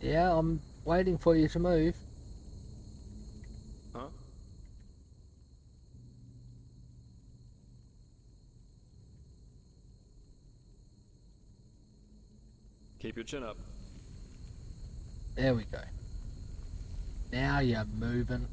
Yeah, I'm waiting for you to move. Huh? Keep your chin up. There we go. Now you're moving.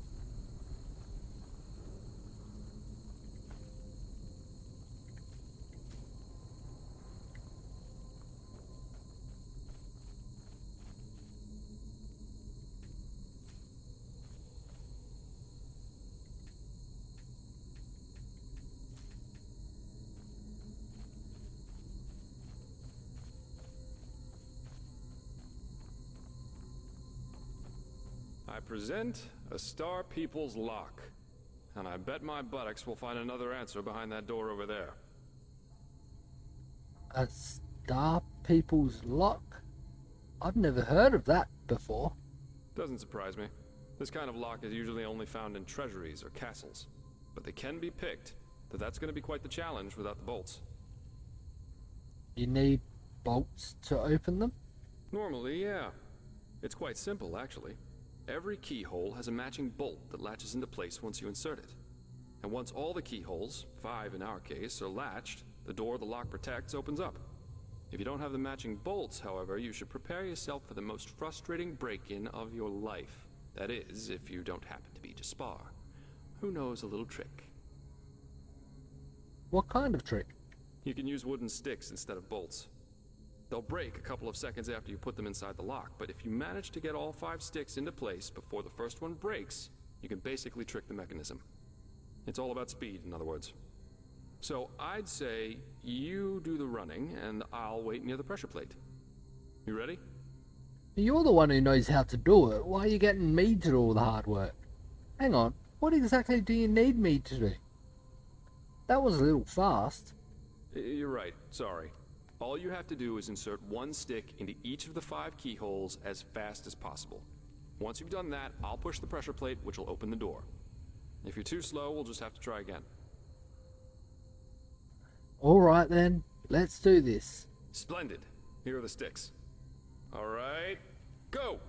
I present a Star People's lock. And I bet my buttocks will find another answer behind that door over there. A Star People's Lock? I've never heard of that before. Doesn't surprise me. This kind of lock is usually only found in treasuries or castles. But they can be picked, though that's going to be quite the challenge without the bolts. You need bolts to open them? Normally, yeah. It's quite simple, actually. Every keyhole has a matching bolt that latches into place once you insert it. And once all the keyholes, 5 in our case, are latched, the door the lock protects opens up. If you don't have the matching bolts, however, you should prepare yourself for the most frustrating break-in of your life. That is, if you don't happen to be Jaspar, who knows a little trick. What kind of trick? You can use wooden sticks instead of bolts. They'll break a couple of seconds after you put them inside the lock, but if you manage to get all 5 sticks into place before the first one breaks, you can basically trick the mechanism. It's all about speed, in other words. So I'd say you do the running, and I'll wait near the pressure plate. You ready? You're the one who knows how to do it. Why are you getting me to do all the hard work? Hang on, what exactly do you need me to do? That was a little fast. You're right, sorry. All you have to do is insert 1 stick into each of the 5 keyholes as fast as possible. Once you've done that, I'll push the pressure plate, which will open the door. If you're too slow, we'll just have to try again. Alright then, let's do this. Splendid. Here are the sticks. Alright, go!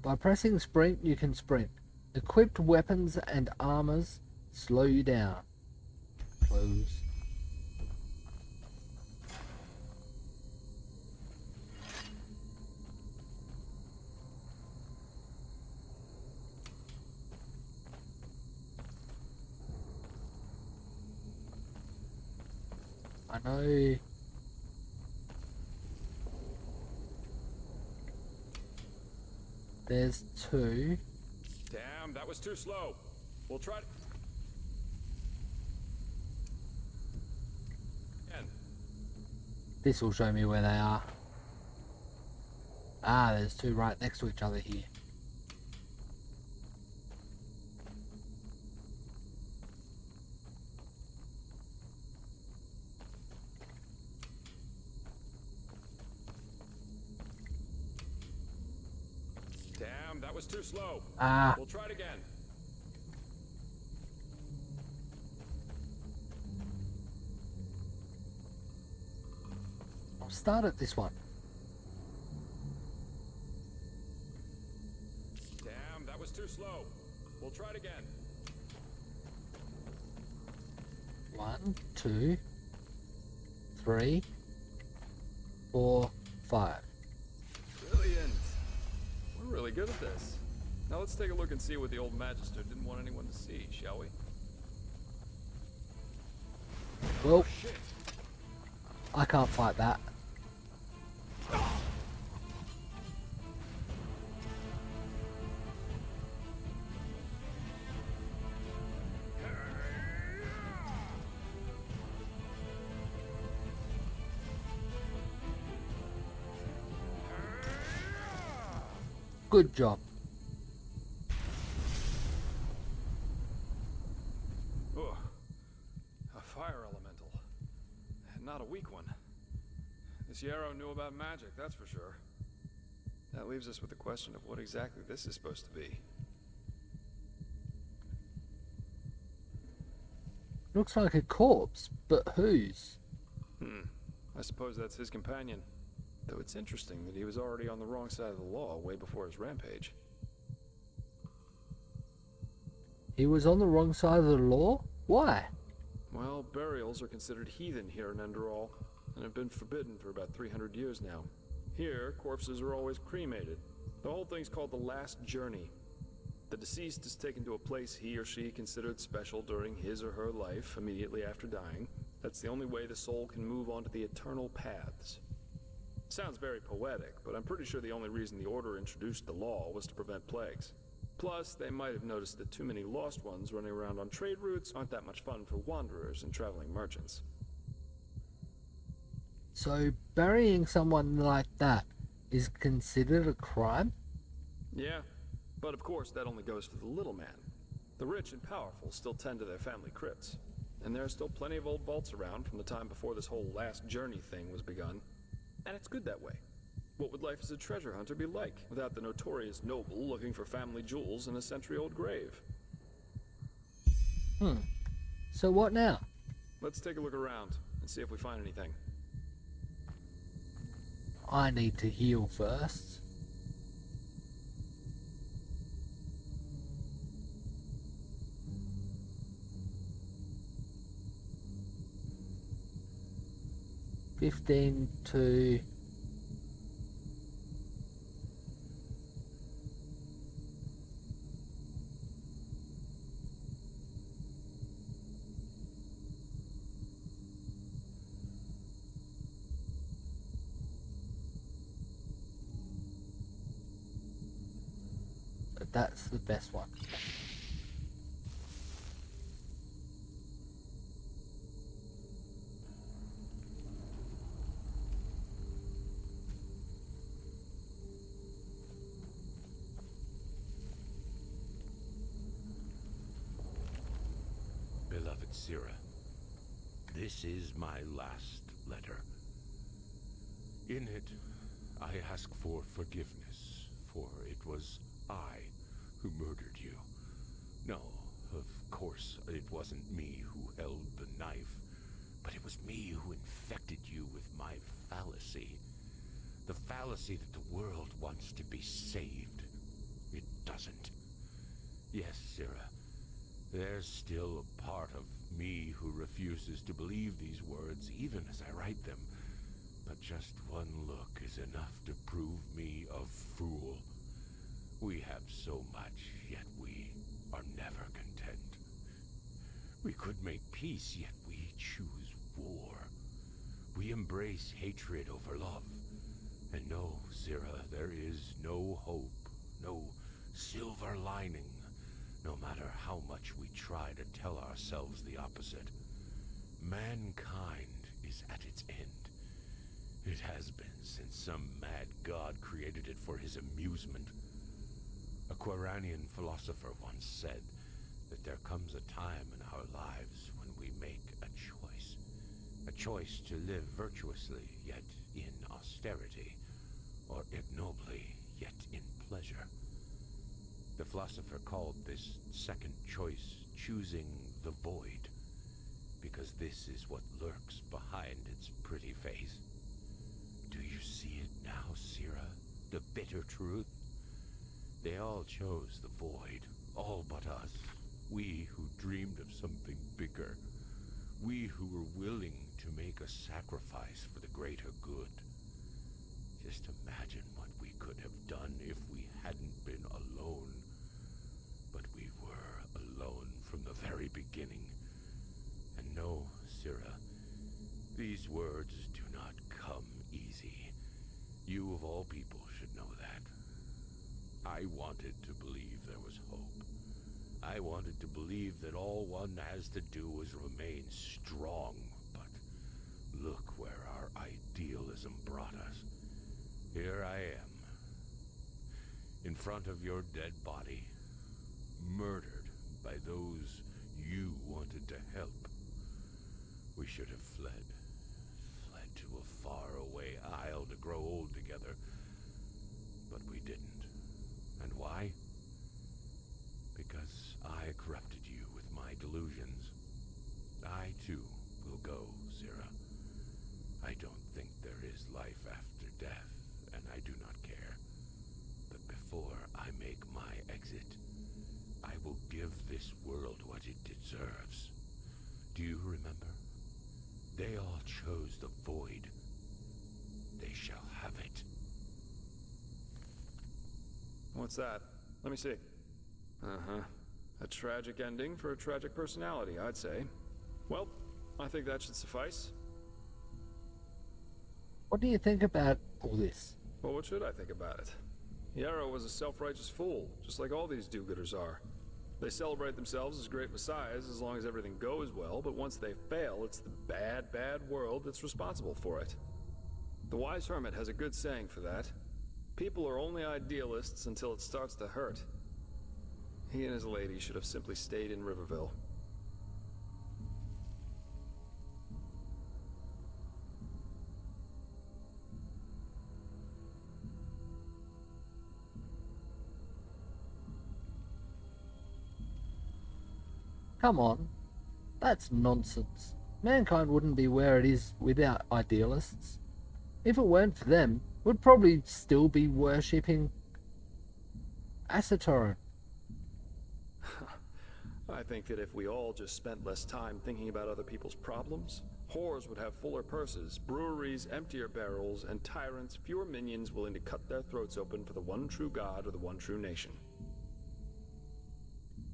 By pressing sprint, you can sprint. Equipped weapons and armors slow you down. Close. I know. There's 2. Damn, that was too slow. We'll try again. This will show me where they are. Ah, there's 2 right next to each other here. Damn, that was too slow. Ah, We'll try it again. I'll start at this one. Damn, that was too slow. We'll try it again. 1, 2, 3, 4, 5. Brilliant. We're really good at this. Now let's take a look and see what the old Magister didn't want anyone to see, shall we? Well, Shit. I can't fight that. Good job. Ugh. A fire elemental. And not a weak one. This Yarrow knew about magic, that's for sure. That leaves us with the question of what exactly this is supposed to be. Looks like a corpse, but whose? I suppose that's his companion. Though it's interesting that he was already on the wrong side of the law way before his rampage. He was on the wrong side of the law? Why? Well, burials are considered heathen here in Enderal, and have been forbidden for about 300 years now. Here, corpses are always cremated. The whole thing's called the Last Journey. The deceased is taken to a place he or she considered special during his or her life, immediately after dying. That's the only way the soul can move on to the eternal paths. Sounds very poetic, but I'm pretty sure the only reason the Order introduced the law was to prevent plagues. Plus, they might have noticed that too many lost ones running around on trade routes aren't that much fun for wanderers and traveling merchants. So burying someone like that is considered a crime? Yeah, but of course that only goes for the little man. The rich and powerful still tend to their family crypts, and there are still plenty of old vaults around from the time before this whole last journey thing was begun. And it's good that way. What would life as a treasure hunter be like without the notorious noble looking for family jewels in a century-old grave? So what now? Let's take a look around and see if we find anything. I need to heal first. $15 to... But that's the best one. Beloved Sira, this is my last letter. In it, I ask for forgiveness, for it was I who murdered you. No, of course, it wasn't me who held the knife, but it was me who infected you with my fallacy. The fallacy that the world wants to be saved. It doesn't. Yes, Sira. There's still a part of me who refuses to believe these words, even as I write them. But just one look is enough to prove me a fool. We have so much, yet we are never content. We could make peace, yet we choose war. We embrace hatred over love. And no, Sira, there is no hope, no silver lining. No matter how much we try to tell ourselves the opposite, mankind is at its end. It has been since some mad god created it for his amusement. A Quranian philosopher once said that there comes a time in our lives when we make a choice to live virtuously, yet in austerity, or ignobly, yet in pleasure. The philosopher called this second choice choosing the void, because this is what lurks behind its pretty face. Do you see it now, Sira? The bitter truth? They all chose the void, all but us. We who dreamed of something bigger. We who were willing to make a sacrifice for the greater good. Just imagine what we could have done if we hadn't been alone. But we were alone from the very beginning. And no, Sira, these words do not come easy. You of all people should know that. I wanted to believe there was hope. I wanted to believe that all one has to do is remain strong. But look where our idealism brought us. Here I am, in front of your dead body, murdered by those you wanted to help. We should have fled to a faraway isle to grow old together. But we didn't. And why? Because I corrupted you with my delusions. I too will go, Sira. I don't think there is life after death. Do you remember? They all chose the void. They shall have it. What's that? Let me see. Uh-huh. A tragic ending for a tragic personality, I'd say. Well, I think that should suffice. What do you think about all this? Well, what should I think about it? Yarrow was a self-righteous fool, just like all these do-gooders are. They celebrate themselves as great messiahs as long as everything goes well, but once they fail, it's the bad, bad world that's responsible for it. The wise hermit has a good saying for that. People are only idealists until it starts to hurt. He and his lady should have simply stayed in Riverville. Come on. That's nonsense. Mankind wouldn't be where it is without idealists. If it weren't for them, we'd probably still be worshipping Acetorin. I think that if we all just spent less time thinking about other people's problems, whores would have fuller purses, breweries emptier barrels, and tyrants fewer minions willing to cut their throats open for the one true god or the one true nation.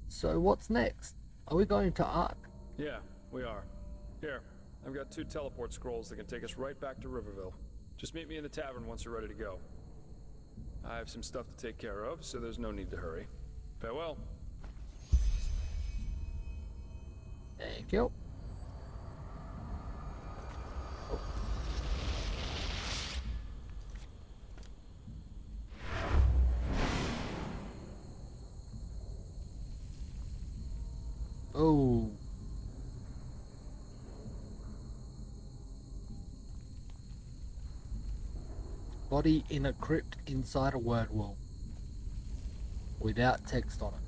So what's next? Are we going to Ark? Yeah, we are. Here, I've got 2 teleport scrolls that can take us right back to Riverville. Just meet me in the tavern once you're ready to go. I have some stuff to take care of, so there's no need to hurry. Farewell. Thank you. Oh. Body in a crypt inside a word wall. Without text on it.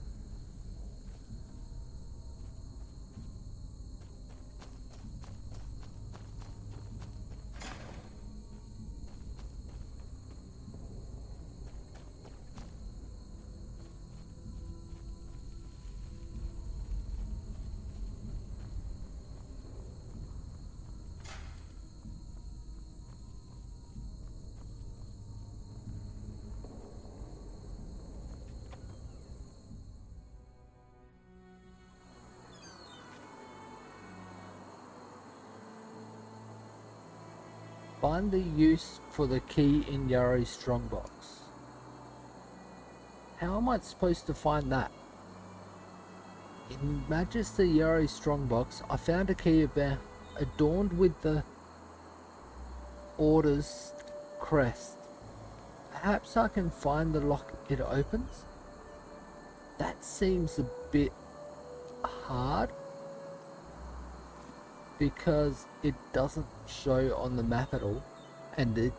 Find the use for the key in Yarrow's strongbox. How am I supposed to find that? In Magister Yarrow's strongbox, I found a key adorned with the Order's crest. Perhaps I can find the lock it opens? That seems a bit hard, because it doesn't show on the map at all, and it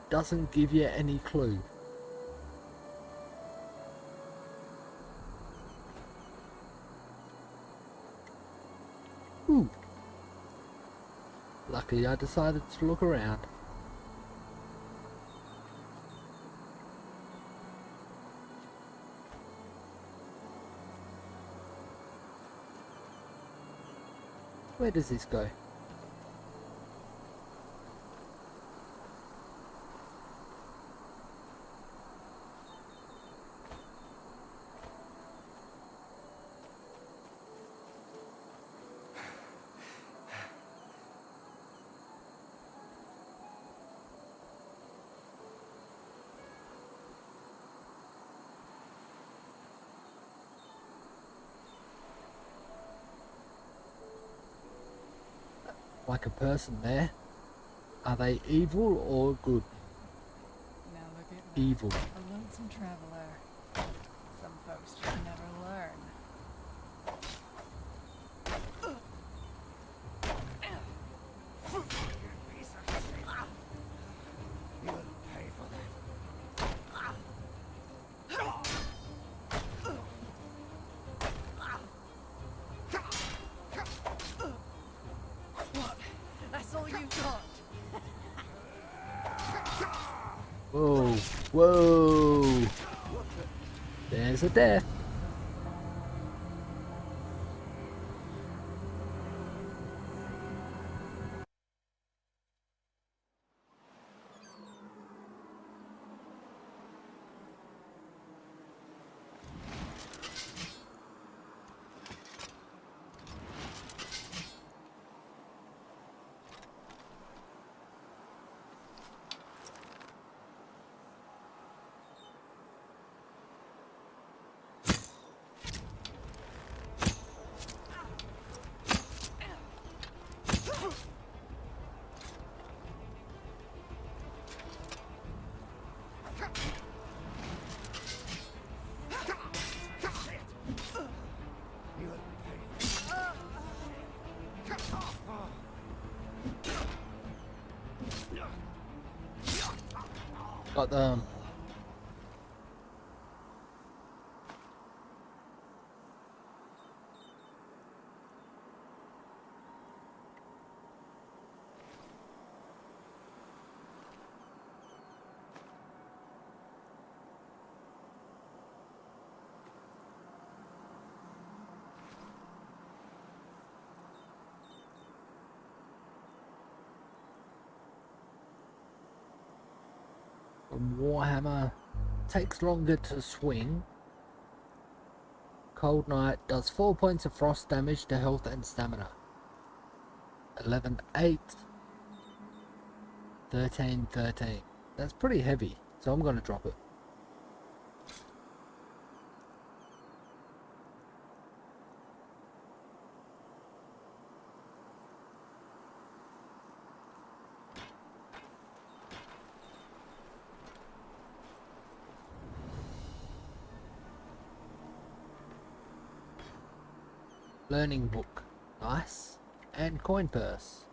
doesn't give you any clue. Ooh. Luckily I decided to look around. Where does this go? Like a person there. Are they evil or good? Now look at me. Evil. A lonesome traveler. Some folks just never learn. What? That's all you got? Whoa, whoa. There's a death. Got them. Warhammer takes longer to swing. Cold Knight does 4 points of frost damage to health and stamina. 11, 8, 13, 13. That's pretty heavy, so I'm going to drop it. Learning book, nice, and coin purse.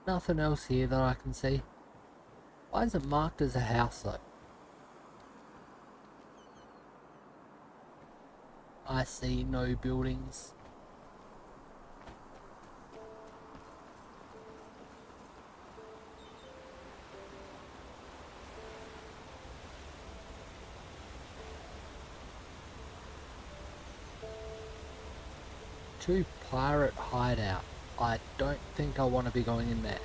Nothing else here that I can see. Why is it marked as a house though? I see no buildings. To pirate hideout. I don't think I want to be going in there.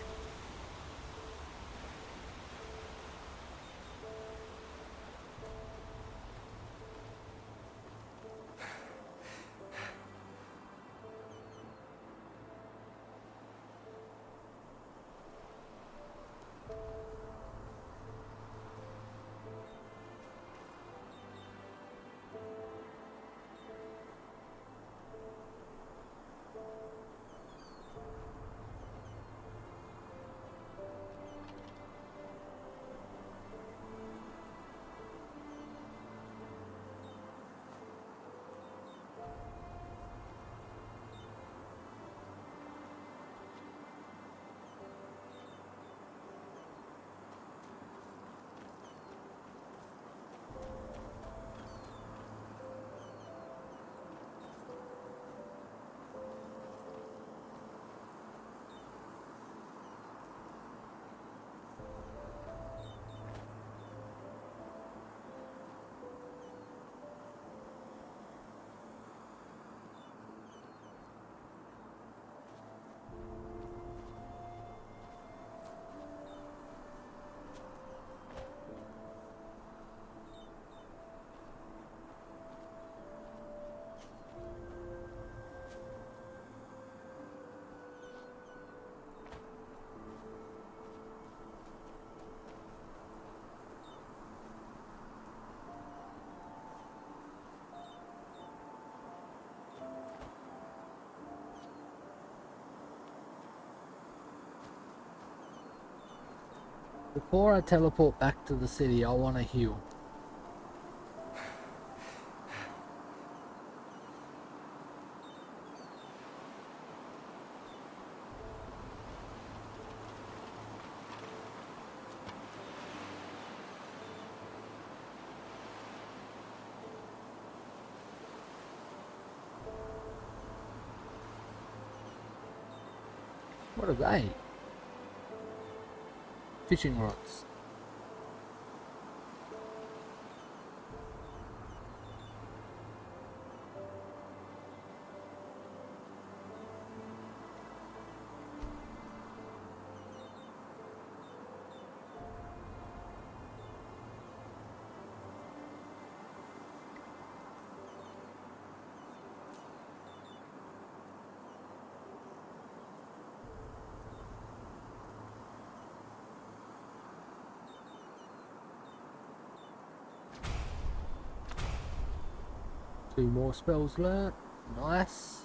Before I teleport back to the city, I want to heal. What are they? Fishing rods. 2 more spells learnt. Nice.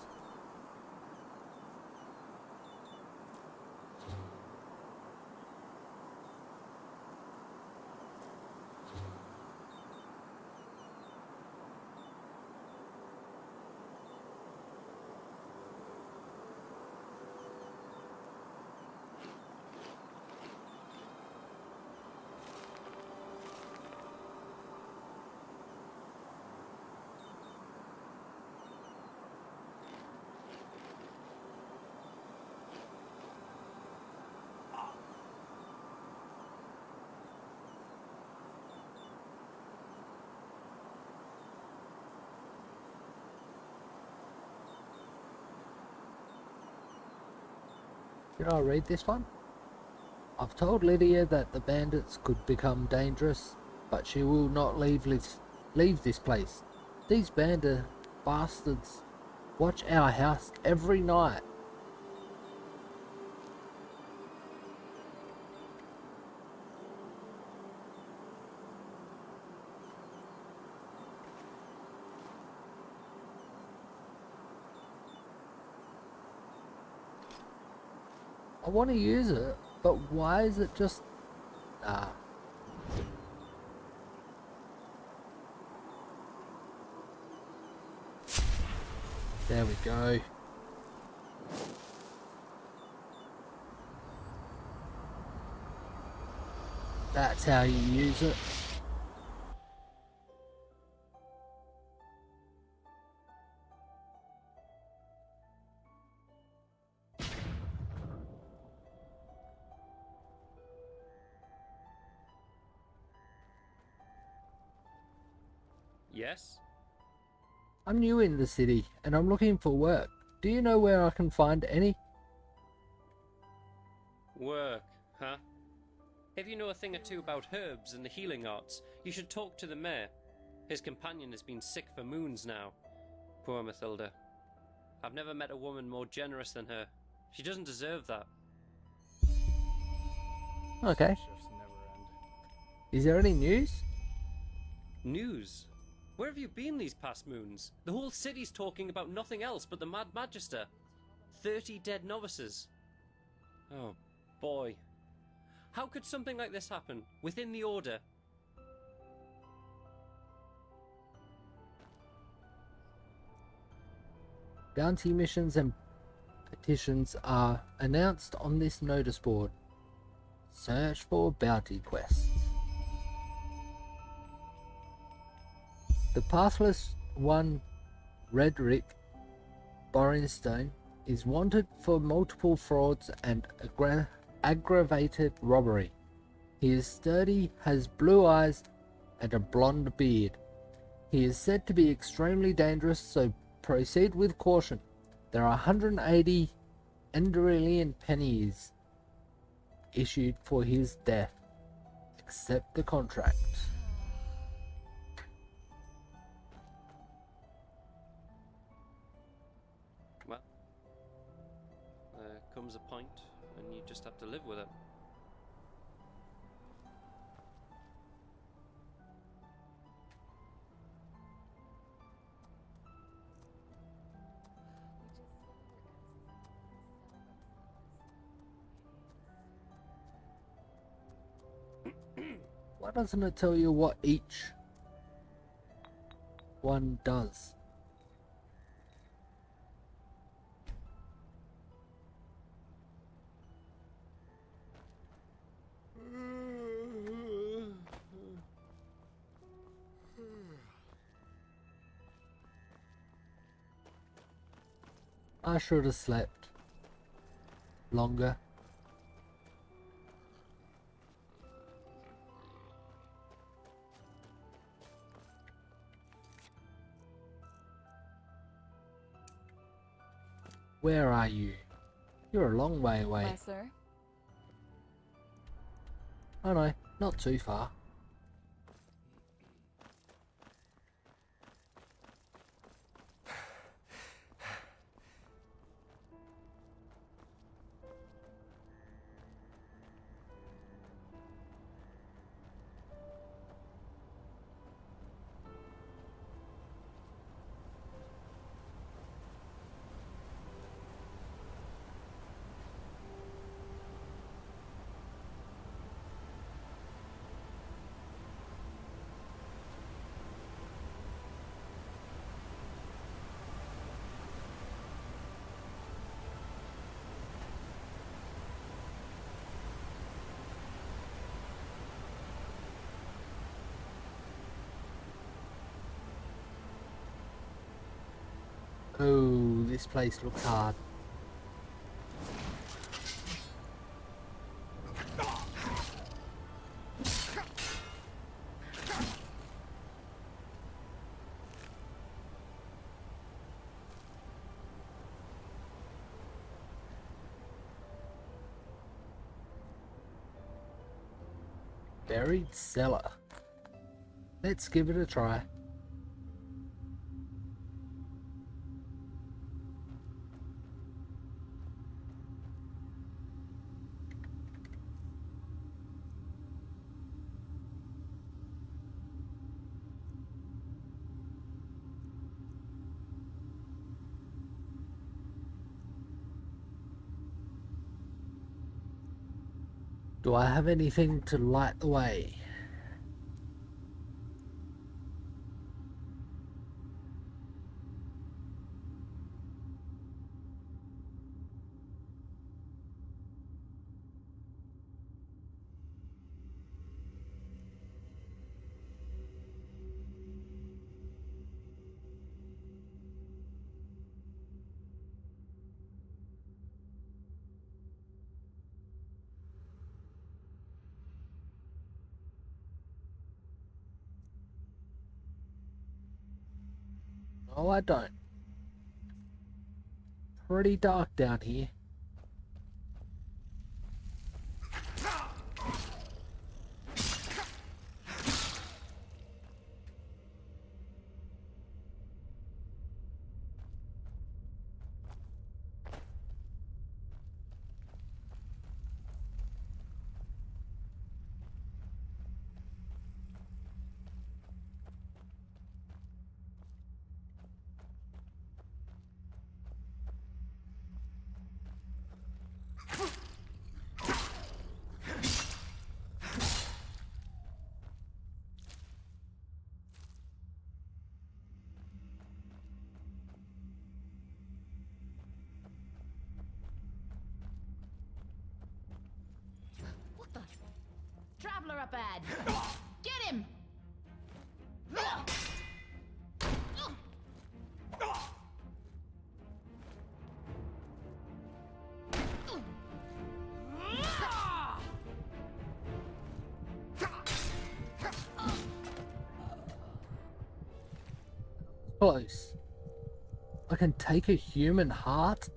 Did I read this one? I've told Lydia that the bandits could become dangerous, but she will not leave this place. These bandit bastards watch our house every night. I want to use it, but why is it just... Nah. There we go. That's how you use it. Yes? I'm new in the city and I'm looking for work. Do you know where I can find any? Work, huh? If you know a thing or two about herbs and the healing arts, you should talk to the mayor. His companion has been sick for moons now. Poor Mathilda. I've never met a woman more generous than her. She doesn't deserve that. Okay. Is there any news? News? Where have you been these past moons? The whole city's talking about nothing else but the Mad Magister. 30 dead novices. Oh, boy. How could something like this happen within the Order? Bounty missions and petitions are announced on this notice board. Search for bounty quests. The Pathless One, Redrick Borenstone, is wanted for multiple frauds and aggravated robbery. He is sturdy, has blue eyes, and a blonde beard. He is said to be extremely dangerous, so proceed with caution. There are 180 Enderalian pennies issued for his death. Accept the contract. Well, there comes a point, and you just have to live with it. Why doesn't it tell you what each one does? I should have slept longer. Where are you? You're a long way away. Why, sir? Oh no, not too far. Oh, this place looks hard. Buried cellar. Let's give it a try. Do I have anything to light the way? No, I don't. Pretty dark down here. What the? Traveler up ahead! Get him! Close. I can take a human heart?